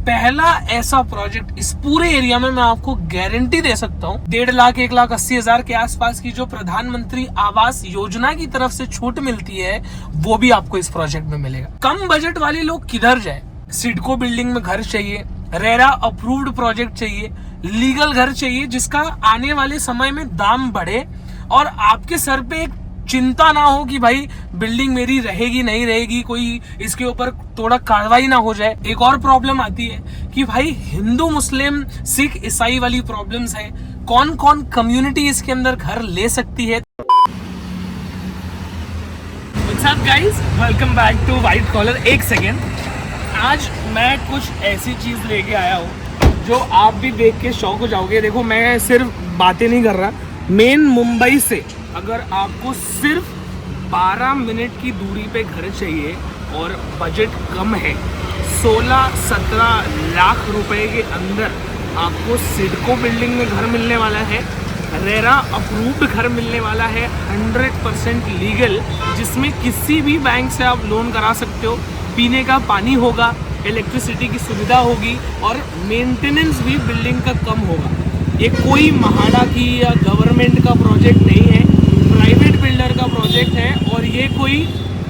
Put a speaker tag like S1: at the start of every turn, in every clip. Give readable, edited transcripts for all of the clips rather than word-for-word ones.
S1: पहला ऐसा प्रोजेक्ट इस पूरे एरिया में मैं आपको गारंटी दे सकता हूँ 1.5 लाख 1,80,000 के आसपास की जो प्रधानमंत्री आवास योजना की तरफ से छूट मिलती है वो भी आपको इस प्रोजेक्ट में मिलेगा। कम बजट वाले लोग किधर जाए? सिडको बिल्डिंग में घर चाहिए, रेरा अप्रूव्ड प्रोजेक्ट चाहिए, लीगल घर चाहिए जिसका आने वाले समय में दाम बढ़े और आपके सर पे एक चिंता ना हो कि भाई बिल्डिंग मेरी रहेगी नहीं रहेगी, कोई इसके ऊपर थोड़ा कार्रवाई ना हो जाए। एक और प्रॉब्लम आती है कि भाई हिंदू मुस्लिम सिख ईसाई वाली प्रॉब्लम्स है, कौन कौन कम्युनिटी इसके अंदर घर ले सकती है। What's up guys, welcome back to white collar. एक सेकेंड, आज मैं कुछ ऐसी चीज लेके आया हूँ जो आप भी देख के शौक हो जाओगे। देखो, मैं सिर्फ बातें नहीं कर रहा, मेन मुंबई से अगर आपको सिर्फ 12 मिनट की दूरी पे घर चाहिए और बजट कम है, 16-17 लाख रुपए के अंदर आपको सिडको बिल्डिंग में घर मिलने वाला है, रेरा अप्रूव्ड घर मिलने वाला है, 100% लीगल, जिसमें किसी भी बैंक से आप लोन करा सकते हो, पीने का पानी होगा, इलेक्ट्रिसिटी की सुविधा होगी और मेंटेनेंस भी बिल्डिंग का कम होगा। ये कोई महाड़ा की या गवर्नमेंट का प्रोजेक्ट नहीं है, प्राइवेट बिल्डर का प्रोजेक्ट है और ये कोई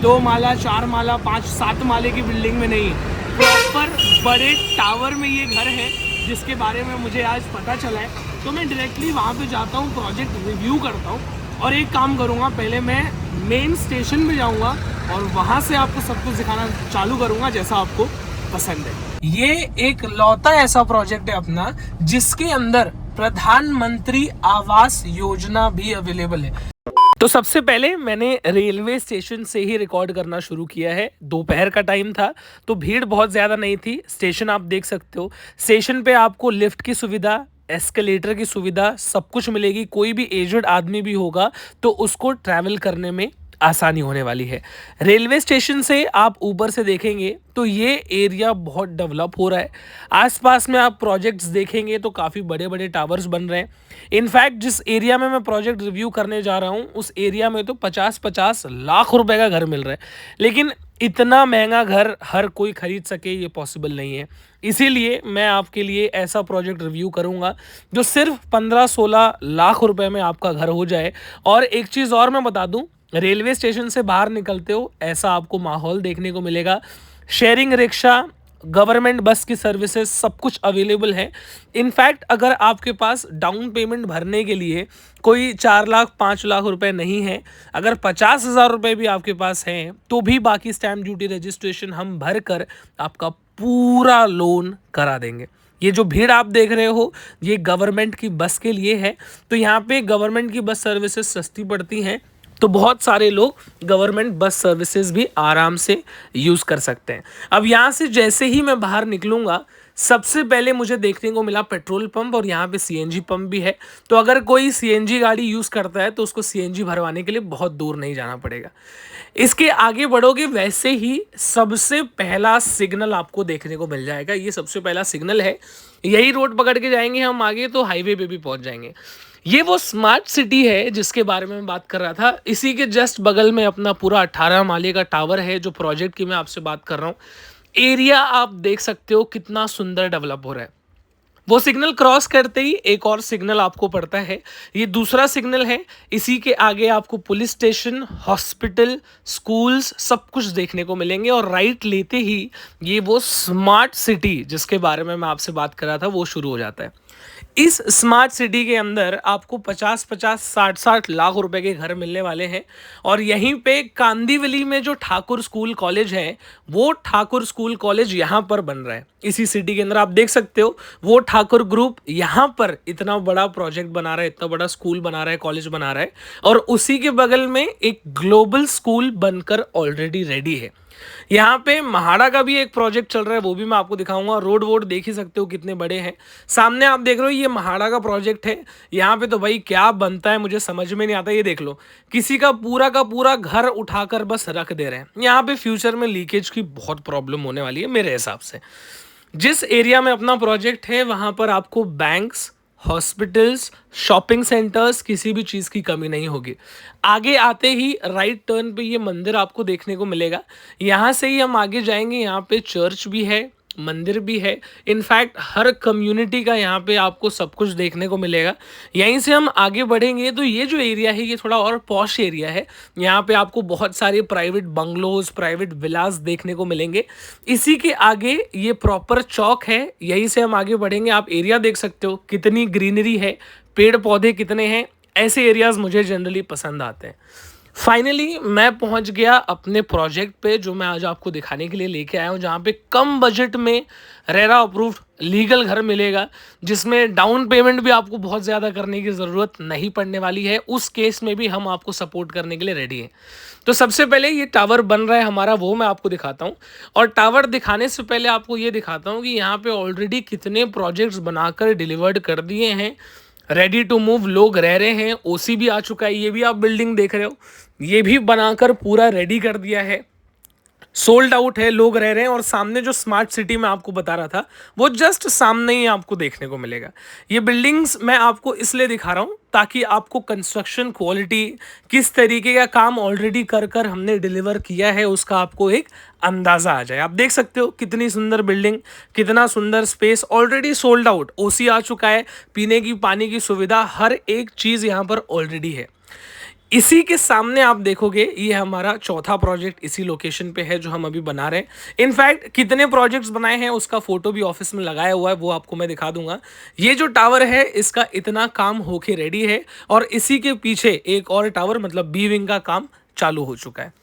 S1: 2 माला 4 माला 5-7 माले की बिल्डिंग में नहीं है, प्रॉपर बड़े टावर में ये घर है जिसके बारे में मुझे आज पता चला है। तो मैं डायरेक्टली वहाँ पे जाता हूँ, प्रोजेक्ट रिव्यू करता हूँ और एक काम करूँगा, पहले मैं मेन स्टेशन पे जाऊँगा और वहाँ से आपको सब कुछ दिखाना चालू करूँगा जैसा आपको पसंद है। ये एक लौता ऐसा प्रोजेक्ट है अपना जिसके अंदर प्रधानमंत्री आवास योजना भी अवेलेबल है। तो सबसे पहले मैंने रेलवे स्टेशन से ही रिकॉर्ड करना शुरू किया है। दोपहर का टाइम था तो भीड़ बहुत ज़्यादा नहीं थी। स्टेशन आप देख सकते हो, स्टेशन पे आपको लिफ्ट की सुविधा, एस्केलेटर की सुविधा सब कुछ मिलेगी। कोई भी एजेड आदमी भी होगा तो उसको ट्रैवल करने में आसानी होने वाली है। रेलवे स्टेशन से आप ऊपर से देखेंगे तो ये एरिया बहुत डेवलप हो रहा है। आसपास में आप प्रोजेक्ट्स देखेंगे तो काफ़ी बड़े बड़े टावर्स बन रहे हैं। इनफैक्ट जिस एरिया में मैं प्रोजेक्ट रिव्यू करने जा रहा हूँ उस एरिया में तो 50-50 लाख रुपए का घर मिल रहा है, लेकिन इतना महंगा घर हर कोई खरीद सके ये पॉसिबल नहीं है। इसीलिए मैं आपके लिए ऐसा प्रोजेक्ट रिव्यू करूंगा जो सिर्फ 15-16 लाख रुपए में आपका घर हो जाए। और एक चीज़ और मैं बता दूं, रेलवे स्टेशन से बाहर निकलते हो ऐसा आपको माहौल देखने को मिलेगा। शेयरिंग रिक्शा, गवर्नमेंट बस की सर्विसेज सब कुछ अवेलेबल है। इनफैक्ट अगर आपके पास डाउन पेमेंट भरने के लिए कोई 4 लाख 5 लाख रुपए नहीं है, अगर 50,000 रुपये भी आपके पास हैं तो भी बाकी स्टैम्प ड्यूटी रजिस्ट्रेशन हम भर कर आपका पूरा लोन करा देंगे। ये जो भीड़ आप देख रहे हो ये गवर्नमेंट की बस के लिए है। तो यहाँ पे गवर्नमेंट की बस सर्विसेज सस्ती पड़ती हैं तो बहुत सारे लोग गवर्नमेंट बस सर्विसेज भी आराम से यूज़ कर सकते हैं। अब यहाँ से जैसे ही मैं बाहर निकलूँगा सबसे पहले मुझे देखने को मिला पेट्रोल पंप और यहाँ पे सीएनजी पंप भी है। तो अगर कोई सीएनजी गाड़ी यूज़ करता है तो उसको सीएनजी भरवाने के लिए बहुत दूर नहीं जाना पड़ेगा। इसके आगे बढ़ोगे वैसे ही सबसे पहला सिग्नल आपको देखने को मिल जाएगा। ये सबसे पहला सिग्नल है, यही रोड पकड़ के जाएंगे हम आगे तो हाईवे पे भी पहुँच जाएंगे। ये वो स्मार्ट सिटी है जिसके बारे में मैं बात कर रहा था। इसी के जस्ट बगल में अपना पूरा 18 माले का टावर है जो प्रोजेक्ट की मैं आपसे बात कर रहा हूँ। एरिया आप देख सकते हो कितना सुंदर डेवलप हो रहा है। वो सिग्नल क्रॉस करते ही एक और सिग्नल आपको पड़ता है, ये दूसरा सिग्नल है। इसी के आगे आपको पुलिस स्टेशन, हॉस्पिटल, स्कूल्स सब कुछ देखने को मिलेंगे और राइट लेते ही ये वो स्मार्ट सिटी जिसके बारे में मैं आपसे बात कर रहा था वो शुरू हो जाता है। इस स्मार्ट सिटी के अंदर आपको 50-50 60-60 लाख रुपए के घर मिलने वाले हैं। और यहीं पे कांदीवली में जो ठाकुर स्कूल कॉलेज है वो ठाकुर स्कूल कॉलेज यहाँ पर बन रहा है। इसी सिटी के अंदर आप देख सकते हो वो ठाकुर ग्रुप यहाँ पर इतना बड़ा प्रोजेक्ट बना रहा है, इतना बड़ा स्कूल बना रहा है, कॉलेज बना रहा है और उसी के बगल में एक ग्लोबल स्कूल बनकर ऑलरेडी रेडी है। यहाँ पे महाड़ा का भी एक प्रोजेक्ट चल रहा है, वो भी मैं आपको दिखाऊंगा। रोड वोड देख ही सकते हो कितने बड़े हैं। सामने आप देख रहे हो ये महाड़ा का प्रोजेक्ट है। यहाँ पे तो भाई क्या बनता है मुझे समझ में नहीं आता। ये देख लो, किसी का पूरा घर उठाकर बस रख दे रहे हैं। यहाँ पे फ्यूचर में लीकेज की बहुत प्रॉब्लम होने वाली है मेरे हिसाब से। जिस एरिया में अपना प्रोजेक्ट है वहाँ पर आपको बैंक्स, हॉस्पिटल्स, शॉपिंग सेंटर्स, किसी भी चीज़ की कमी नहीं होगी। आगे आते ही राइट टर्न पे ये मंदिर आपको देखने को मिलेगा। यहाँ से ही हम आगे जाएंगे, यहाँ पे चर्च भी है, मंदिर भी है। इनफैक्ट हर कम्युनिटी का यहाँ पे आपको सब कुछ देखने को मिलेगा। यहीं से हम आगे बढ़ेंगे तो ये जो एरिया है ये थोड़ा और पॉश एरिया है। यहाँ पे आपको बहुत सारे प्राइवेट बंगलोज, प्राइवेट विलास देखने को मिलेंगे। इसी के आगे ये प्रॉपर चौक है, यहीं से हम आगे बढ़ेंगे। आप एरिया देख सकते हो कितनी ग्रीनरी है, पेड़ पौधे कितने हैं। ऐसे एरियाज मुझे जनरली पसंद आते हैं। फाइनली मैं पहुंच गया अपने प्रोजेक्ट पे जो मैं आज आपको दिखाने के लिए लेके आया हूं, जहां पे कम बजट में रेरा अप्रूव्ड लीगल घर मिलेगा, जिसमें डाउन पेमेंट भी आपको बहुत ज़्यादा करने की ज़रूरत नहीं पड़ने वाली है। उस केस में भी हम आपको सपोर्ट करने के लिए रेडी हैं। तो सबसे पहले ये टावर बन रहा है हमारा, वो मैं आपको दिखाता हूँ। और टावर दिखाने से पहले आपको ये दिखाता हूँ कि यहाँ पे ऑलरेडी कितने प्रोजेक्ट्स बनाकर डिलीवर्ड कर दिए हैं, रेडी टू मूव लोग रह रहे हैं। ओसी भी आ चुका है, ये भी आप बिल्डिंग देख रहे हो, ये भी बनाकर पूरा रेडी कर दिया है, सोल्ड आउट है, लोग रह रहे हैं। और सामने जो स्मार्ट सिटी मैं आपको बता रहा था वो जस्ट सामने ही आपको देखने को मिलेगा। ये बिल्डिंग्स मैं आपको इसलिए दिखा रहा हूँ ताकि आपको कंस्ट्रक्शन क्वालिटी, किस तरीके का काम ऑलरेडी कर कर हमने डिलीवर किया है, उसका आपको एक अंदाज़ा आ जाए। आप देख सकते हो कितनी सुंदर बिल्डिंग, कितना सुंदर स्पेस, ऑलरेडी सोल्ड आउट, ओसी आ चुका है, पीने की पानी की सुविधा, हर एक चीज़ यहाँ पर ऑलरेडी है। इसी के सामने आप देखोगे ये हमारा चौथा प्रोजेक्ट इसी लोकेशन पे है जो हम अभी बना रहे हैं। इनफैक्ट कितने प्रोजेक्ट्स बनाए हैं उसका फोटो भी ऑफिस में लगाया हुआ है, वो आपको मैं दिखा दूंगा। ये जो टावर है इसका इतना काम होके रेडी है और इसी के पीछे एक और टावर मतलब बी विंग का काम चालू हो चुका है।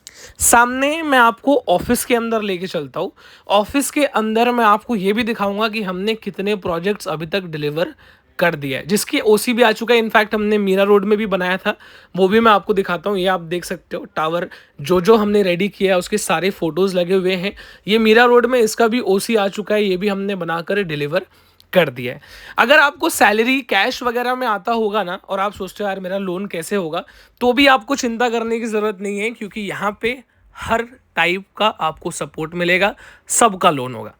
S1: सामने मैं आपको ऑफिस के अंदर लेके चलता हूँ। ऑफिस के अंदर मैं आपको ये भी दिखाऊंगा कि हमने कितने प्रोजेक्ट्स अभी तक डिलीवर कर दिया है, जिसकी ओसी भी आ चुका है। इनफैक्ट हमने मीरा रोड में भी बनाया था, वो भी मैं आपको दिखाता हूँ। ये आप देख सकते हो टावर जो हमने रेडी किया है उसके सारे फोटोज़ लगे हुए हैं। ये मीरा रोड में इसका भी ओसी आ चुका है, ये भी हमने बनाकर डिलीवर कर दिया है। अगर आपको सैलरी कैश वगैरह में आता होगा ना और आप सोचते हो यार मेरा लोन कैसे होगा, तो भी आपको चिंता करने की ज़रूरत नहीं है, क्योंकि यहाँ पे हर टाइप का आपको सपोर्ट मिलेगा, सबका लोन होगा।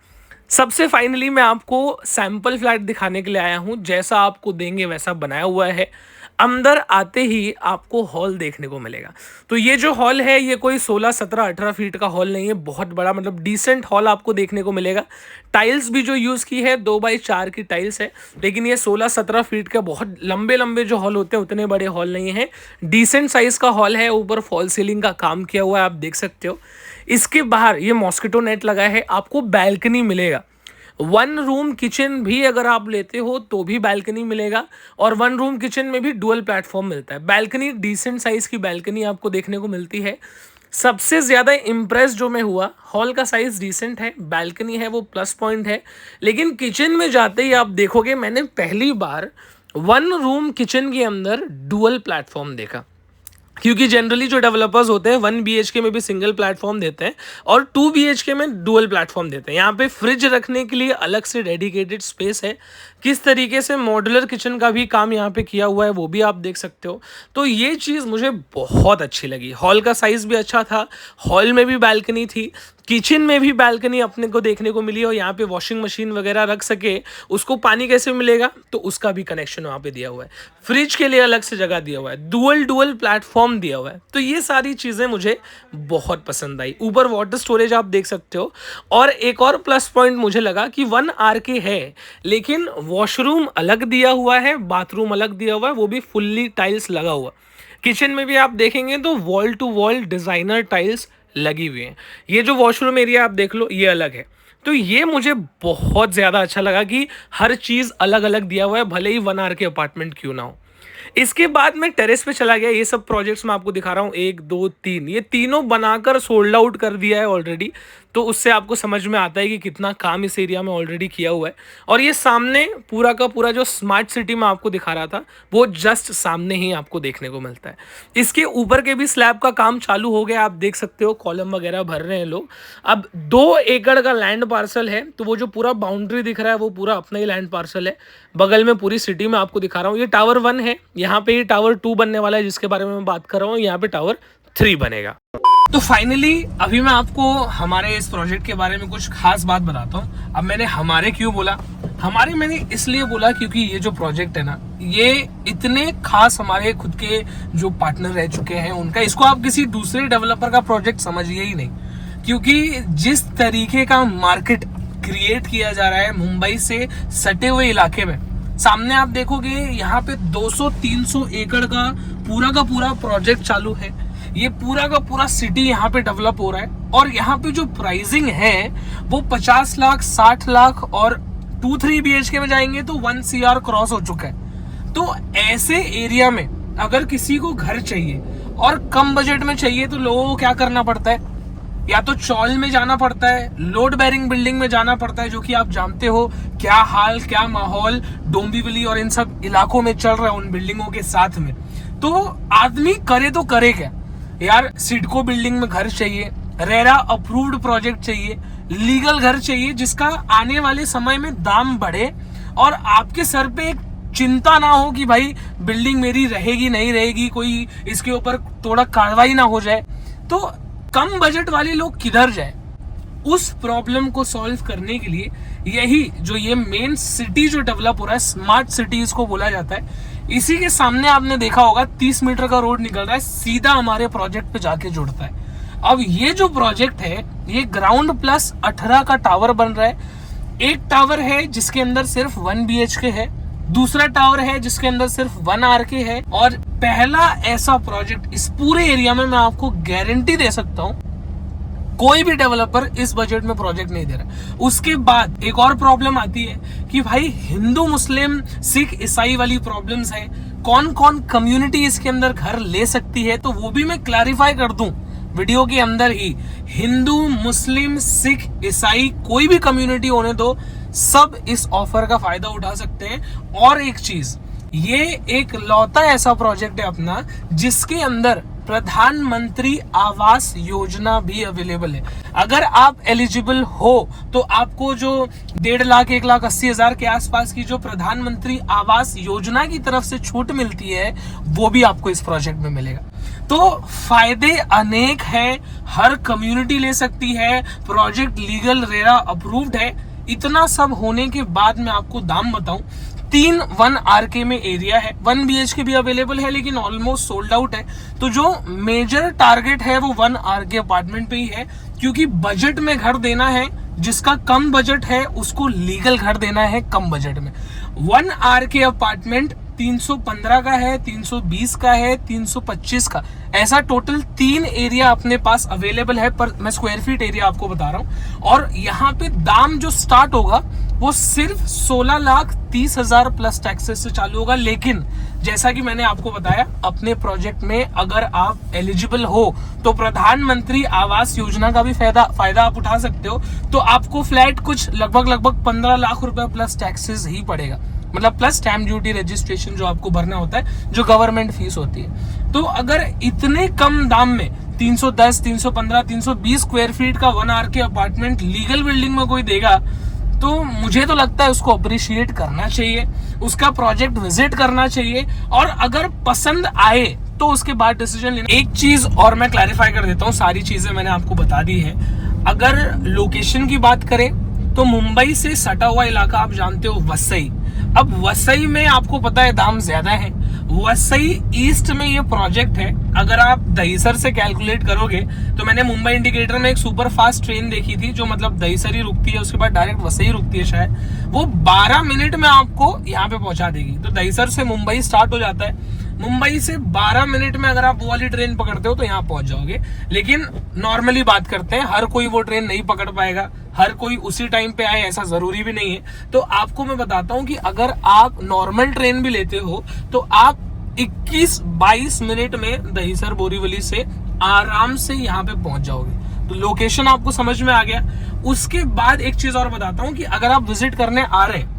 S1: सबसे फाइनली मैं आपको सैंपल फ्लैट दिखाने के लिए आया हूँ। जैसा आपको देंगे वैसा बनाया हुआ है। अंदर आते ही आपको हॉल देखने को मिलेगा। तो ये जो हॉल है ये कोई 16, 17, 18 फीट का हॉल नहीं है, बहुत बड़ा मतलब डिसेंट हॉल आपको देखने को मिलेगा। टाइल्स भी जो यूज़ की है 2x4 की टाइल्स है, लेकिन ये 16, 17 फीट का बहुत लंबे लंबे जो हॉल होते हैं उतने बड़े हॉल नहीं है, डिसेंट साइज़ का हॉल है। ऊपर फॉल सीलिंग का काम किया हुआ है, आप देख सकते हो। इसके बाहर ये मॉस्किटो नेट लगा है, आपको बैल्कनी मिलेगा। 1 रूम किचन भी अगर आप लेते हो तो भी बैल्कनी मिलेगा, और 1 रूम किचन में भी डुअल प्लेटफॉर्म मिलता है। बैल्कनी डिसेंट साइज की बैल्कनी आपको देखने को मिलती है। सबसे ज़्यादा इम्प्रेस जो मैं हुआ, हॉल का साइज़ डिसेंट है, बैल्कनी है वो प्लस पॉइंट है, लेकिन किचन में जाते ही आप देखोगे मैंने पहली बार 1 रूम किचन के अंदर डुअल प्लेटफॉर्म देखा। क्योंकि जनरली जो डेवलपर्स होते हैं 1 BHK में भी सिंगल प्लेटफॉर्म देते हैं और 2 BHK में डुअल प्लेटफॉर्म देते हैं। यहाँ पे फ्रिज रखने के लिए अलग से डेडिकेटेड स्पेस है। किस तरीके से मॉड्यूलर किचन का भी काम यहाँ पे किया हुआ है वो भी आप देख सकते हो। तो ये चीज़ मुझे बहुत अच्छी लगी। हॉल का साइज़ भी अच्छा था, हॉल में भी बैल्कनी थी, किचन में भी बैल्कनी अपने को देखने को मिली, और यहाँ पे वॉशिंग मशीन वगैरह रख सके, उसको पानी कैसे मिलेगा तो उसका भी कनेक्शन वहाँ पे दिया हुआ है। फ्रिज के लिए अलग से जगह दिया हुआ है, डुअल प्लेटफॉर्म दिया हुआ है। तो ये सारी चीज़ें मुझे बहुत पसंद आई। ऊपर वाटर स्टोरेज आप देख सकते हो, और एक और प्लस पॉइंट मुझे लगा कि 1 RK है लेकिन वॉशरूम अलग दिया हुआ है, बाथरूम अलग दिया हुआ है, वो भी फुल्ली टाइल्स लगा हुआ। किचन में भी आप देखेंगे तो wall to wall designer tiles लगी हुई हैं। ये जो वॉशरूम एरिया आप देख लो ये अलग है। तो ये मुझे बहुत ज़्यादा अच्छा लगा कि हर चीज़ अलग अलग दिया हुआ है, भले ही 1 RK अपार्टमेंट क्यों ना हो। इसके बाद मैं टेरेस पे चला गया। ये सब प्रोजेक्ट्स मैं आपको दिखा रहा हूँ, 1, 2, 3, ये तीनों बनाकर सोल्ड आउट कर दिया है ऑलरेडी। तो उससे आपको समझ में आता है कि कितना काम इस एरिया में ऑलरेडी किया हुआ है। और ये सामने पूरा का पूरा जो स्मार्ट सिटी मैं आपको दिखा रहा था वो जस्ट सामने ही आपको देखने को मिलता है। इसके ऊपर के भी स्लैब का काम चालू हो गया, आप देख सकते हो कॉलम वगैरह भर रहे हैं लोग। अब 2 एकड़ का लैंड पार्सल है, तो वो जो पूरा बाउंड्री दिख रहा है वो पूरा अपना ही लैंड पार्सल है। बगल में पूरी सिटी में आपको दिखा रहा हूँ। ये टावर 1 है, यहाँ पे ये टावर 2 बनने वाला है जिसके बारे में मैं बात कर रहा हूँ। यहाँ पे टावर 3 बनेगा। तो फाइनली अभी मैं आपको हमारे इस प्रोजेक्ट के बारे में कुछ खास बात बताता हूँ। अब मैंने हमारे क्यों बोला, हमारे मैंने इसलिए बोला क्योंकि ये जो प्रोजेक्ट है ना ये इतने खास हमारे खुद के जो पार्टनर रह चुके हैं उनका, इसको आप किसी दूसरे डेवलपर का प्रोजेक्ट समझिए ही नहीं। क्योंकि जिस तरीके का मार्केट क्रिएट किया जा रहा है मुंबई से सटे हुए इलाके में। सामने आप देखोगे यहाँ पे 200-300 एकड़ का पूरा प्रोजेक्ट चालू है। ये पूरा का पूरा सिटी यहाँ पे डेवलप हो रहा है और यहाँ पे जो प्राइसिंग है वो 50 लाख, 60 लाख और 2-3 BHK में जाएंगे तो 1 CR क्रॉस हो चुका है। तो ऐसे एरिया में अगर किसी को घर चाहिए और कम बजट में चाहिए तो लोगों को क्या करना पड़ता है, या तो चौल में जाना पड़ता है, लोड बेरिंग बिल्डिंग में जाना पड़ता है, जो कि आप जानते हो क्या हाल क्या माहौल डोंबिवली और इन सब इलाकों में चल रहा है उन बिल्डिंगों के साथ में। तो आदमी करे तो करे क्या यार, सिडको बिल्डिंग में घर चाहिए, रेरा अप्रूव्ड प्रोजेक्ट चाहिए, लीगल घर चाहिए जिसका आने वाले समय में दाम बढ़े और आपके सर पे एक चिंता ना हो कि भाई बिल्डिंग मेरी रहेगी नहीं रहेगी, कोई इसके ऊपर थोड़ा कार्रवाई ना हो जाए। तो कम बजट वाले लोग किधर जाए, उस प्रॉब्लम को सॉल्व करने के लिए यही जो ये मेन सिटी जो डेवलप हो रहा है, स्मार्ट सिटी इसको बोला जाता है। इसी के सामने आपने देखा होगा 30 मीटर का रोड निकल रहा है, सीधा हमारे प्रोजेक्ट पे जाके जुड़ता है। अब ये जो प्रोजेक्ट है ये ग्राउंड प्लस 18 का टावर बन रहा है। एक टावर है जिसके अंदर सिर्फ 1 BHK है, दूसरा टावर है जिसके अंदर सिर्फ 1 RK है, और पहला ऐसा प्रोजेक्ट इस पूरे एरिया में मैं आपको गारंटी दे सकता हूं कोई भी डेवलपर इस बजट में प्रोजेक्ट नहीं दे रहा। उसके बाद एक और प्रॉब्लम आती है कि भाई हिंदू मुस्लिम सिख ईसाई वाली प्रॉब्लम्स है, कौन कौन कम्युनिटी इसके अंदर घर ले सकती है, तो वो भी मैं क्लैरिफाई कर दूं वीडियो के अंदर ही। हिंदू मुस्लिम सिख ईसाई कोई भी कम्युनिटी होने दो, सब इस ऑफर का फायदा उठा सकते हैं। और एक चीज, ये एक लौता ऐसा प्रोजेक्ट है अपना जिसके अंदर प्रधानमंत्री आवास योजना भी अवेलेबल है। अगर आप एलिजिबल हो तो आपको जो 1.5 लाख 1,80,000 के आसपास की जो प्रधानमंत्री आवास योजना की तरफ से छूट मिलती है वो भी आपको इस प्रोजेक्ट में मिलेगा। तो फायदे अनेक हैं, हर कम्युनिटी ले सकती है, प्रोजेक्ट लीगल रेरा अप्रूव्ड है। इतना सब होने के बाद मैं आपको दाम बताऊं, 1 RK में एरिया है, 1 BHK भी अवेलेबल है लेकिन ऑलमोस्ट सोल्ड आउट है। तो जो मेजर टारगेट है वो 1 RK अपार्टमेंट पे ही है, क्योंकि बजट में घर देना है, जिसका कम बजट है उसको लीगल घर देना है कम बजट में। 1 RK अपार्टमेंट 315 का है, 320 का है, 325 का, ऐसा टोटल 3 एरिया अपने पास अवेलेबल है। पर मैं स्क्वायर फीट एरिया आपको बता रहा हूं। और यहाँ पे दाम जो स्टार्ट होगा वो सिर्फ 16,30,000 प्लस टैक्सेस से चालू होगा। लेकिन जैसा कि मैंने आपको बताया, अपने प्रोजेक्ट में अगर आप एलिजिबल हो तो प्रधानमंत्री आवास योजना का भी फायदा आप उठा सकते हो। तो आपको फ्लैट कुछ लगभग 15 लाख रुपए प्लस टैक्सेस ही पड़ेगा, मतलब प्लस स्टैम्प ड्यूटी रजिस्ट्रेशन जो आपको भरना होता है, जो गवर्नमेंट फीस होती है। तो अगर इतने कम दाम में 310, 315, 320 स्क्वायर फीट का 1 RK अपार्टमेंट लीगल बिल्डिंग में कोई देगा तो मुझे तो लगता है उसको अप्रिशिएट करना चाहिए, उसका प्रोजेक्ट विजिट करना चाहिए, और अगर पसंद आए तो उसके बाद डिसीजन लेना। एक चीज और मैं क्लैरिफाई कर देता हूँ, सारी चीजें मैंने आपको बता दी है। अगर लोकेशन की बात करें तो मुंबई से सटा हुआ इलाका आप जानते हो वसई। अब वसई में आपको पता है दाम ज्यादा है। वसई ईस्ट में ये प्रोजेक्ट है। अगर आप दहीसर से कैलकुलेट करोगे तो मैंने मुंबई इंडिकेटर में एक सुपर फास्ट ट्रेन देखी थी जो मतलब दहीसर ही रुकती है, उसके बाद डायरेक्ट वसई रुकती है शायद, वो 12 मिनट में आपको यहाँ पे पहुंचा देगी। तो दहीसर से मुंबई स्टार्ट हो जाता है, मुंबई से 12 मिनट में अगर आप वो वाली ट्रेन पकड़ते हो तो यहाँ पहुंच जाओगे। लेकिन नॉर्मली बात करते हैं, हर कोई वो ट्रेन नहीं पकड़ पाएगा, हर कोई उसी टाइम पे आए ऐसा जरूरी भी नहीं है। तो आपको मैं बताता हूँ कि अगर आप नॉर्मल ट्रेन भी लेते हो तो आप 21-22 मिनट में दहीसर बोरीवली से आराम से यहाँ पे पहुंच जाओगे। तो लोकेशन आपको समझ में आ गया। उसके बाद एक चीज और बताता हूँ कि अगर आप विजिट करने आ रहे हैं,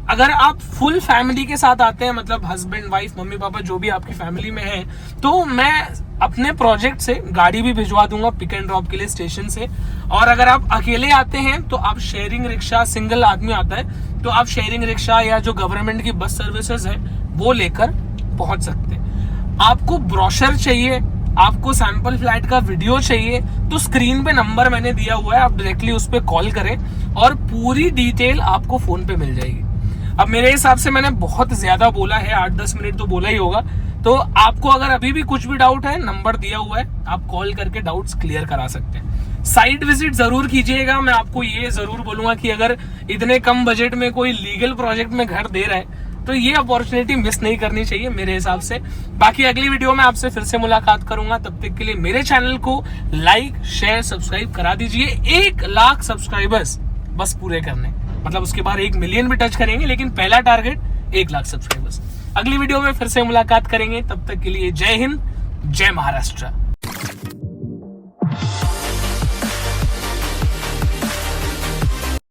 S1: अगर आप फुल फैमिली के साथ आते हैं, मतलब हस्बैंड वाइफ मम्मी पापा जो भी आपकी फैमिली में है, तो मैं अपने प्रोजेक्ट से गाड़ी भी भिजवा दूंगा पिक एंड ड्रॉप के लिए स्टेशन से। और अगर आप अकेले आते हैं तो आप शेयरिंग रिक्शा, सिंगल आदमी आता है तो आप शेयरिंग रिक्शा या जो गवर्नमेंट की बस सर्विसेज है वो लेकर पहुंच सकते हैं। आपको ब्रोशर चाहिए, आपको सैंपल फ्लैट का वीडियो चाहिए तो स्क्रीन पे नंबर मैंने दिया हुआ है, आप डायरेक्टली उस पर कॉल करें और पूरी डिटेल आपको फोन पे मिल जाएगी। अब मेरे हिसाब से मैंने बहुत ज्यादा बोला है, 8-10 मिनट तो बोला ही होगा। तो आपको अगर अभी भी कुछ भी डाउट है, नंबर दिया हुआ है, आप कॉल करके डाउट्स क्लियर करा सकते हैं। साइट विजिट जरूर कीजिएगा। मैं आपको ये जरूर बोलूंगा कि अगर इतने कम बजट में कोई लीगल प्रोजेक्ट में घर दे रहा है तो ये अपॉर्चुनिटी मिस नहीं करनी चाहिए मेरे हिसाब से। बाकी अगली वीडियो में आपसे फिर से मुलाकात करूंगा, तब तक के लिए मेरे चैनल को लाइक शेयर सब्सक्राइब करा दीजिए। 1 लाख सब्सक्राइबर्स बस पूरे करने, मतलब उसके बाद 1 मिलियन भी टच करेंगे, लेकिन पहला टारगेट 1 लाख सब्सक्राइबर्स। अगली वीडियो में फिर से मुलाकात करेंगे, तब तक के लिए जय हिंद, जय महाराष्ट्र।